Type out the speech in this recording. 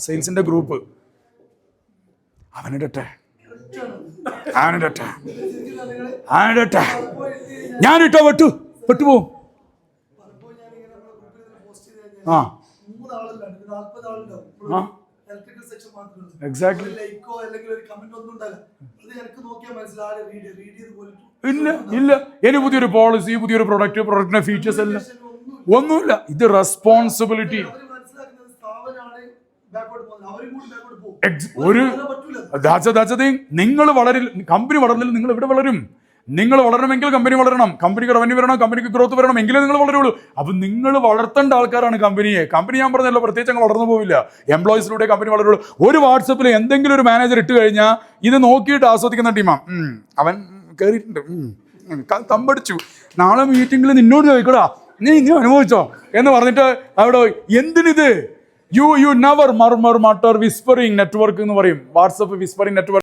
സെയിൽസിന്റെ group അവനിടട്ടെ ഞാനിട്ടോ പെട്ടുപോകും. ആ exactly. ഇല്ല ഇനി പുതിയൊരു പോളിസി, പുതിയൊരു പ്രൊഡക്റ്റിന്റെ ഫീച്ചേഴ്സ് എല്ലാം ഒന്നുമില്ല. ഇത് റെസ്പോൺസിബിലിറ്റി. നിങ്ങൾ കമ്പനി വളർന്നില്ല, നിങ്ങൾ എവിടെ വളരും? നിങ്ങൾ വളരണമെങ്കിൽ കമ്പനി വളരണം, കമ്പനിക്ക് റവന്യൂ വരണം, കമ്പനിക്ക് ഗ്രോത്ത് വരണം, എങ്കിലേ നിങ്ങൾ വളരുള്ളൂ. അപ്പൊ നിങ്ങൾ വളർത്തേണ്ട ആൾക്കാരാണ് കമ്പനിയെ. കമ്പനി ഞാൻ പറഞ്ഞല്ലോ പ്രത്യേകിച്ച് അങ്ങ് വളർന്നു പോവില്ല, എംപ്ലോയീസിലൂടെ കമ്പനി വളരുള്ളൂ. ഒരു വാട്സപ്പിൽ എന്തെങ്കിലും ഒരു മാനേജർ ഇട്ട് കഴിഞ്ഞാൽ ഇത് നോക്കിയിട്ട് ആസ്വദിക്കുന്ന ടീമാ. അവൻ കയറിയിട്ടുണ്ട്, തമ്പടിച്ചു, നാളെ മീറ്റിംഗിൽ നിന്നോട് ചോദിക്കടാ നീ അനുഭവിച്ചോ എന്ന് പറഞ്ഞിട്ട് അവിടെ എന്തിനിത്? You never murmur mutter whispering network എന്ന് പറയും. WhatsApp whispering network.